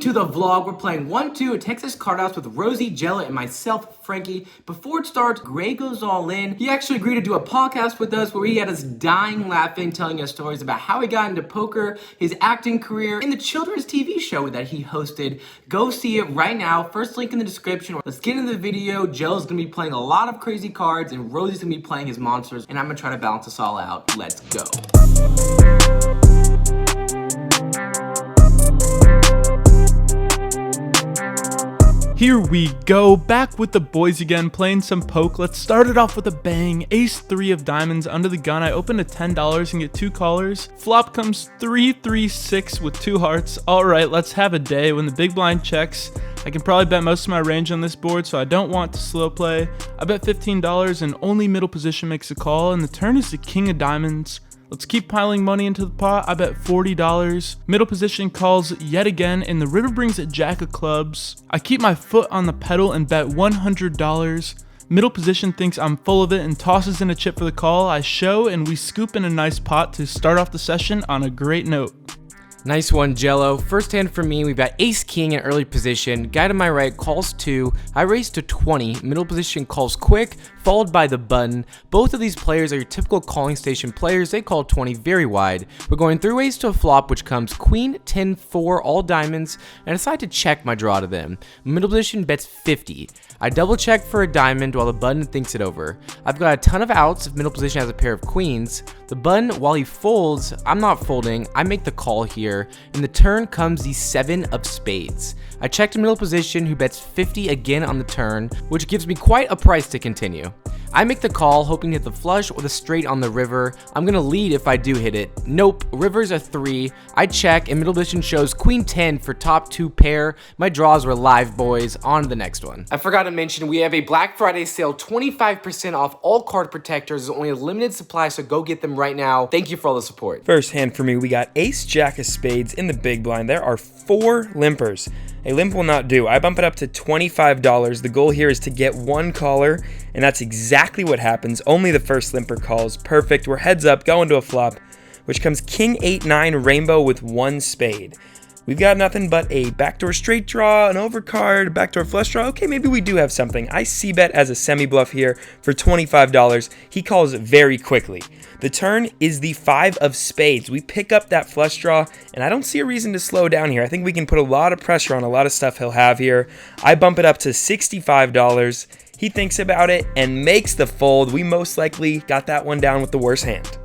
to the vlog. We're playing 1-2 at Texas Card House with Rosie, Jella, and myself, Frankie. Before it starts, Gray goes all in. He actually agreed to do a podcast with us where he had us dying laughing, telling us stories about how he got into poker, his acting career, and the children's TV show that he hosted. Go see it right now. First link in the description. Let's get into the video. Jella's gonna be playing a lot of crazy cards, and Rosie's gonna be playing his monsters, and I'm gonna try to balance this all out. Let's go. Here we go, back with the boys again, playing some poke. Let's start it off with a bang. Ace 3 of diamonds under the gun. I open to $10 and get 2 callers. Flop comes 3-3-6 with 2 hearts. Alright, let's have a day. When the big blind checks, I can probably bet most of my range on this board, so I don't want to slow play. I bet $15 and only middle position makes a call, and the turn is the king of diamonds. Let's keep piling money into the pot. I bet $40. Middle position calls yet again, and the river brings a jack of clubs. I keep my foot on the pedal and bet $100. Middle position thinks I'm full of it and tosses in a chip for the call. I show, and we scoop in a nice pot to start off the session on a great note. Nice one, Jello. First hand for me, we've got ace king in early position. Guy to my right calls 2. I raise to 20. Middle position calls quick, followed by the button. Both of these players are your typical calling station players. They call 20 very wide. We're going 3 ways to a flop, which comes queen, 10, 4, all diamonds, and I decide to check my draw to them. Middle position bets 50. I double check for a diamond while the button thinks it over. I've got a ton of outs if middle position has a pair of queens. The button, while he folds, I'm not folding. I make the call here. In the turn comes the 7 of spades. I check to middle position, who bets 50 again on the turn, which gives me quite a price to continue. I make the call, hoping to hit the flush or the straight on the river. I'm gonna lead if I do hit it. Nope, river's a 3. I check, and middle position shows queen 10 for top 2 pair. My draws were live, boys. On to the next one. I forgot to mention, we have a Black Friday sale, 25% off all card protectors. There's only a limited supply, so go get them right now. Thank you for all the support. First hand for me, we got ace jack of spades in the big blind. There are 4 limpers. A limp will not do. I bump it up to $25. The goal here is to get 1 caller, and that's exactly what happens. Only the first limper calls. Perfect. We're heads up, going to a flop, which comes king 8-9 rainbow with 1 spade. We've got nothing but a backdoor straight draw, an overcard, backdoor flush draw. Okay, maybe we do have something. I c-bet as a semi-bluff here for $25. He calls very quickly. The turn is the 5 of spades. We pick up that flush draw, and I don't see a reason to slow down here. I think we can put a lot of pressure on a lot of stuff he'll have here. I bump it up to $65. He thinks about it and makes the fold. We most likely got that one down with the worst hand.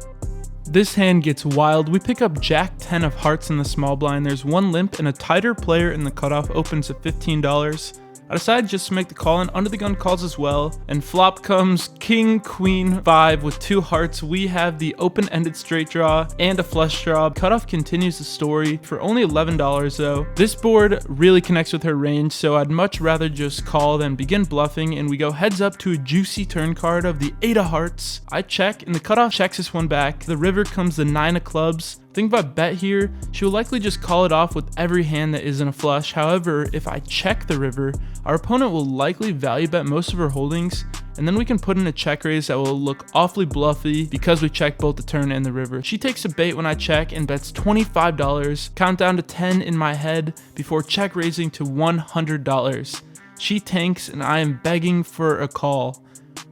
This hand gets wild. We pick up jack 10 of hearts in the small blind. There's 1 limp and a tighter player in the cutoff opens at $15. I decide just to make the call, and under the gun calls as well. And flop comes king, queen, 5 with 2 hearts. We have the open-ended straight draw and a flush draw. Cutoff continues the story for only $11 though. This board really connects with her range, so I'd much rather just call than begin bluffing, and we go heads up to a juicy turn card of the 8 of hearts. I check, and the cutoff checks this one back. The river comes the 9 of clubs. I think if I bet here, she will likely just call it off with every hand that isn't a flush. However, if I check the river, our opponent will likely value bet most of her holdings, and then we can put in a check raise that will look awfully bluffy because we check both the turn and the river. She takes a bait when I check and bets $25, count down to 10 in my head before check raising to $100. She tanks, and I am begging for a call.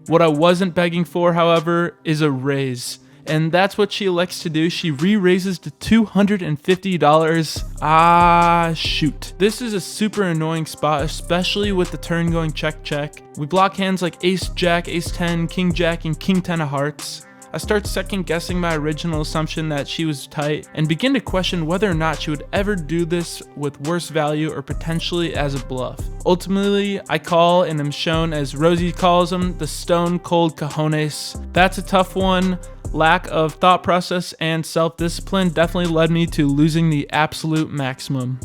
What I wasn't begging for, however, is a raise. And that's what she elects to do. She re-raises to $250. Ah, shoot. This is a super annoying spot, especially with the turn going check check. We block hands like ace jack, ace 10, king jack, and king 10 of hearts. I start second guessing my original assumption that she was tight and begin to question whether or not she would ever do this with worse value or potentially as a bluff. Ultimately, I call and am shown, as Rosie calls them, the stone cold cojones. That's a tough one. Lack of thought process and self-discipline definitely led me to losing the absolute maximum.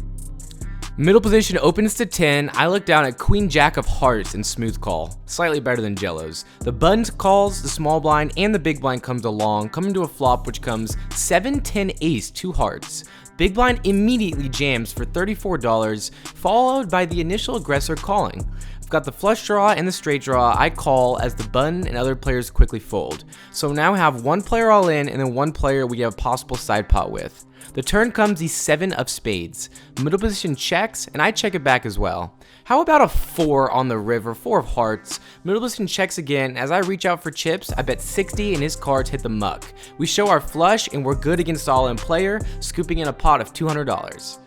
Middle position opens to 10. I look down at queen jack of hearts and smooth call. Slightly better than Jello's. The buttons calls, the small blind, and the big blind comes along, coming to a flop which comes 7, 10, ace, 2 hearts. Big blind immediately jams for $34, followed by the initial aggressor calling. got the flush draw and the straight draw. I call as the button and other players quickly fold. So now we have one player all in and then one player we have a possible side pot with. The turn comes the 7 of spades. Middle position checks, and I check it back as well. How about a 4 on the river, 4 of hearts? Middle position checks again. As I reach out for chips, I bet 60 and his cards hit the muck. We show our flush, and we're good against all-in player, scooping in a pot of $200.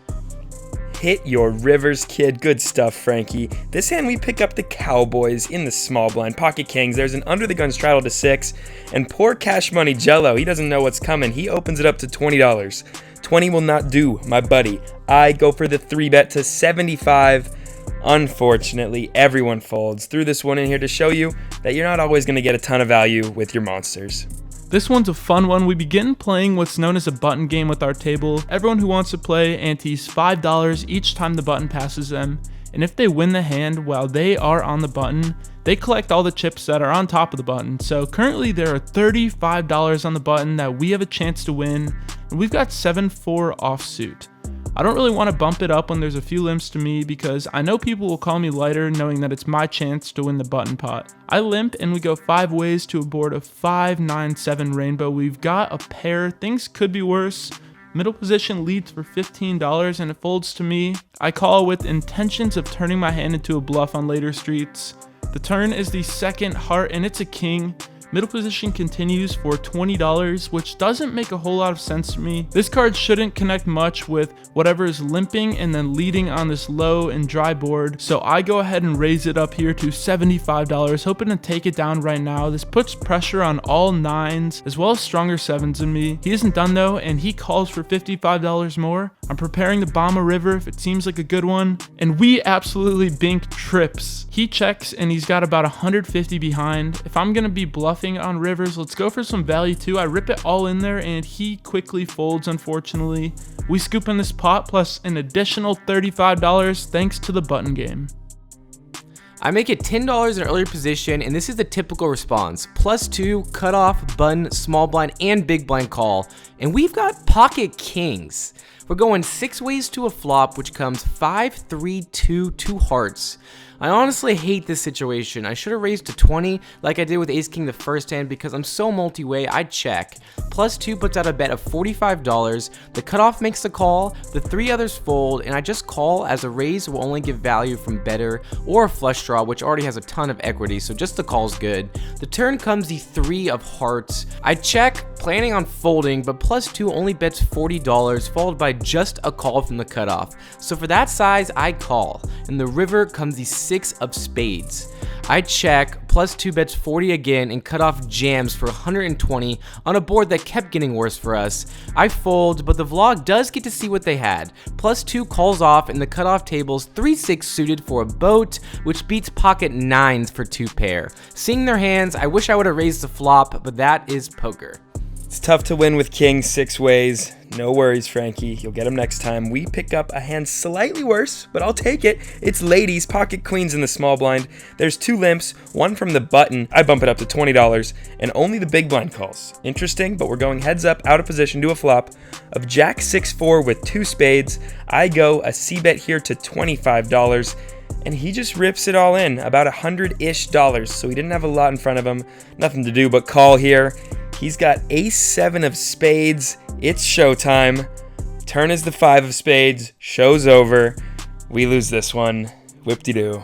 Hit your rivers, kid. Good stuff, Frankie. This hand we pick up the Cowboys in the small blind. Pocket kings. There's an under the gun straddle to 6. And poor cash money Jello. He doesn't know what's coming. He opens it up to $20. 20 will not do, my buddy. I go for the 3-bet to 75. Unfortunately, everyone folds. Threw this one in here to show you that you're not always going to get a ton of value with your monsters. This one's a fun one. We begin playing what's known as a button game with our table. Everyone who wants to play antes $5 each time the button passes them. And if they win the hand while they are on the button, they collect all the chips that are on top of the button. So currently there are $35 on the button that we have a chance to win. And we've got 7-4 offsuit. I don't really want to bump it up when there's a few limps to me because I know people will call me lighter knowing that it's my chance to win the button pot. I limp and we go 5 ways to a board of 5, 9, 7 rainbow. We've got a pair. Things could be worse. Middle position leads for $15 and it folds to me. I call with intentions of turning my hand into a bluff on later streets. The turn is the 2nd heart and it's a king. Middle position continues for $20, which doesn't make a whole lot of sense to me. This card shouldn't connect much with whatever is limping and then leading on this low and dry board. So I go ahead and raise it up here to $75, hoping to take it down right now. This puts pressure on all 9s as well as stronger 7s in me. He isn't done though, and he calls for $55 more. I'm preparing to bomb a river if it seems like a good one, and we absolutely bink trips. He checks and he's got about 150 behind. If I'm gonna be bluffing on rivers, let's go for some value too. I rip it all in there and he quickly folds, unfortunately. We scoop in this pot plus an additional $35 thanks to the button game. I make it $10 in earlier position, and this is the typical response. +2, cutoff, button, small blind, and big blind call. And we've got pocket kings. We're going 6 ways to a flop, which comes 5, 3, 2, 2 hearts. I honestly hate this situation. I should have raised to 20 like I did with ace king the first hand because I'm so multi-way. I check. +2 puts out a bet of $45. The cutoff makes the call. The 3 others fold, and I just call as a raise will only give value from better or a flush draw, which already has a ton of equity, so just the call's good. The turn comes the 3 of hearts. I check, planning on folding, but +2 only bets $40, followed by just a call from the cutoff. So for that size, I call, and the river comes the 6 of spades. I check, +2 bets 40 again, and cutoff jams for 120 on a board that kept getting worse for us. I fold, but the vlog does get to see what they had. +2 calls off, and the cutoff table's 3-6 suited for a boat, which beats pocket 9s for 2 pair. Seeing their hands, I wish I would have raised the flop, but that is poker. It's tough to win with kings 6 ways. No worries, Frankie. You'll get them next time. We pick up a hand slightly worse, but I'll take it. It's ladies, pocket queens in the small blind. There's 2 limps, one from the button. I bump it up to $20, and only the big blind calls. Interesting, but we're going heads up, out of position to a flop of jack 6-4 with 2 spades. I go a c-bet here to $25, and he just rips it all in, about $100-ish. So he didn't have a lot in front of him. Nothing to do but call here. He's got ace-7 of spades. It's showtime. Turn is the 5 of spades. Show's over. We lose this one. Whip-de-doo.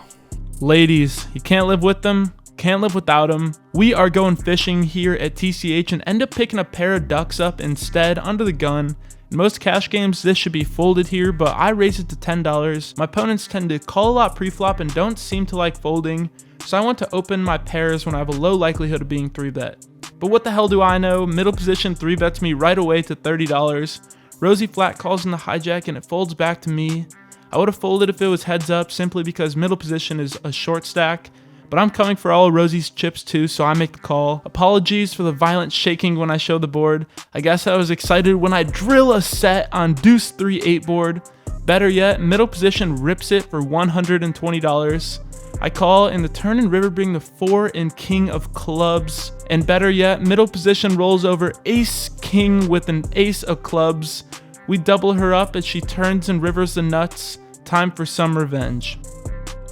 Ladies, you can't live with them, can't live without them. We are going fishing here at TCH and end up picking a pair of ducks up instead under the gun. In most cash games, this should be folded here, but I raise it to $10. My opponents tend to call a lot pre-flop and don't seem to like folding, so I want to open my pairs when I have a low likelihood of being 3-bet. But what the hell do I know? Middle position 3-bets me right away to $30. Rosie flat calls in the hijack and it folds back to me. I would have folded if it was heads up simply because middle position is a short stack, but I'm coming for all of Rosie's chips too, so I make the call. Apologies for the violent shaking when I show the board. I guess I was excited when I drill a set on deuce 3-8 board. Better yet, middle position rips it for $120. I call, and the turn and river bring the 4 and king of clubs. And better yet, middle position rolls over ace king with an ace of clubs. We double her up as she turns and rivers the nuts. Time for some revenge.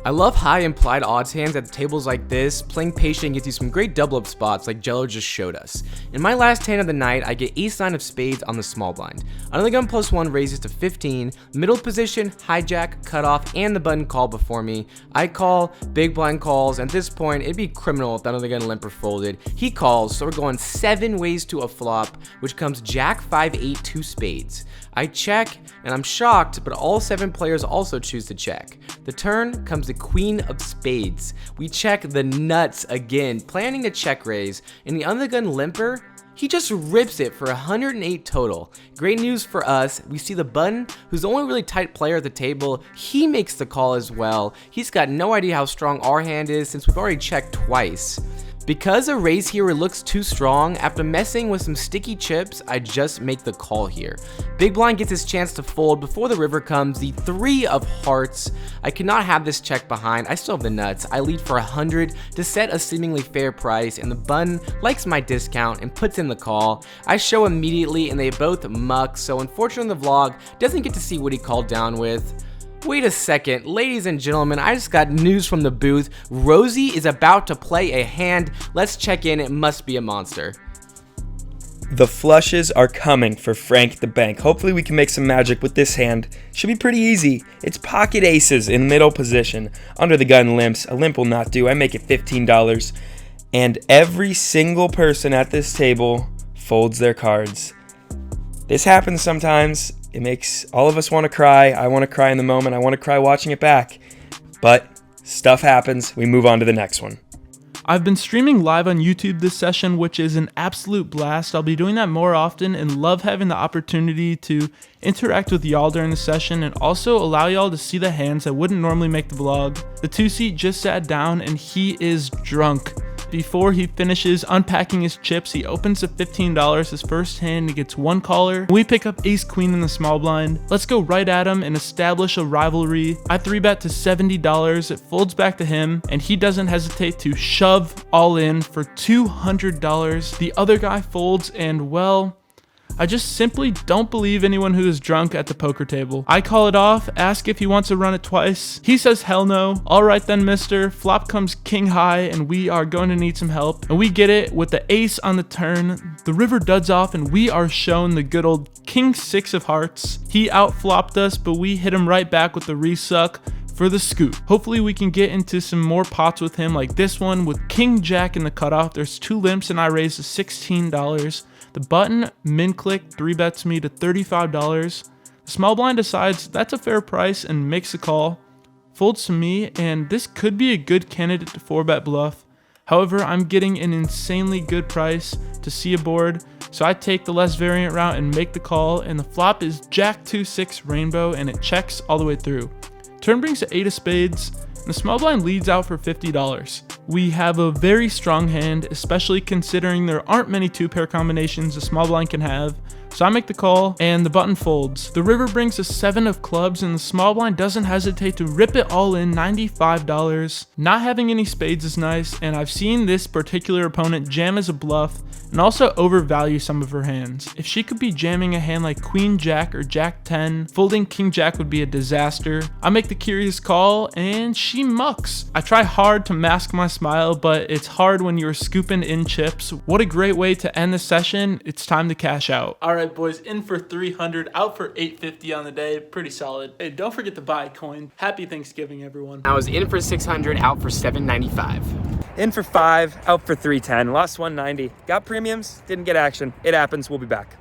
I love high implied odds hands at tables like this. Playing patient gives you some great double up spots like Jello just showed us. In my last hand of the night, I get ace 9 of spades on the small blind. Under the gun +1 raises to 15, middle position, hijack, cutoff, and the button call before me. I call, big blind calls, and at this point, it'd be criminal if the under the gun limper folded. He calls, so we're going 7 ways to a flop, which comes jack 5-8 2 spades. I check, and I'm shocked, but all 7 players also choose to check. The turn comes the queen of spades. We check the nuts again, planning to check raise, and the under the gun limper, he just rips it for 108 total. Great news for us, we see the button, who's the only really tight player at the table, he makes the call as well. He's got no idea how strong our hand is since we've already checked twice. Because a raise here looks too strong, after messing with some sticky chips, I just make the call here. Big blind gets his chance to fold before the river comes, the 3 of hearts. I cannot have this check behind, I still have the nuts. I lead for 100 to set a seemingly fair price, and the button likes my discount and puts in the call. I show immediately and they both muck, so unfortunately the vlog doesn't get to see what he called down with. Wait a second, ladies and gentlemen, I just got news from the booth. Rosie is about to play a hand. Let's check in, it must be a monster. The flushes are coming for Frank the Bank. Hopefully we can make some magic with this hand. Should be pretty easy. It's pocket aces in middle position. Under the gun limps. A limp will not do. I make it $15. And every single person at this table folds their cards. This happens sometimes. It makes all of us want to cry. I want to cry in the moment. I want to cry watching it back. But stuff happens. We move on to the next one. I've been streaming live on YouTube this session, which is an absolute blast. I'll be doing that more often and love having the opportunity to interact with y'all during the session and also allow y'all to see the hands that wouldn't normally make the vlog. The 2-seat just sat down and he is drunk. Before he finishes unpacking his chips, he opens to $15, his first hand, he gets 1 caller. We pick up ace queen in the small blind. Let's go right at him and establish a rivalry. I 3-bet to $70, it folds back to him, and he doesn't hesitate to shove all in for $200. The other guy folds, and well, I just simply don't believe anyone who is drunk at the poker table. I call it off, ask if he wants to run it twice. He says hell no. All right then, mister. Flop comes king high and we are going to need some help. And we get it with the ace on the turn. The river duds off and we are shown the good old king 6 of hearts. He outflopped us, but we hit him right back with the resuck for the scoop. Hopefully we can get into some more pots with him like this one with king jack in the cutoff. There's 2 limps and I raise to $16. The button min click 3-bets me to $35. The small blind decides that's a fair price and makes a call. Folds to me, and this could be a good candidate to 4-bet bluff. However, I'm getting an insanely good price to see a board, so I take the less variant route and make the call, and the flop is jack 2-6 rainbow and it checks all the way through. Turn brings to 8 of spades, and the small blind leads out for $50. We have a very strong hand, especially considering there aren't many 2-pair combinations a small blind can have. So I make the call and the button folds. The river brings a 7 of clubs and the small blind doesn't hesitate to rip it all in, $95. Not having any spades is nice, and I've seen this particular opponent jam as a bluff and also overvalue some of her hands. If she could be jamming a hand like queen jack or jack 10, folding king jack would be a disaster. I make the curious call and she mucks. I try hard to mask my smile, but it's hard when you're scooping in chips. What a great way to end the session. It's time to cash out. All right, boys, in for 300, out for 850 on the day. Pretty solid. Hey, don't forget to buy a coin. Happy Thanksgiving, everyone. I was in for 600, out for 795. In for 5, out for 310. Lost 190. Got premiums, didn't get action. It happens. We'll be back.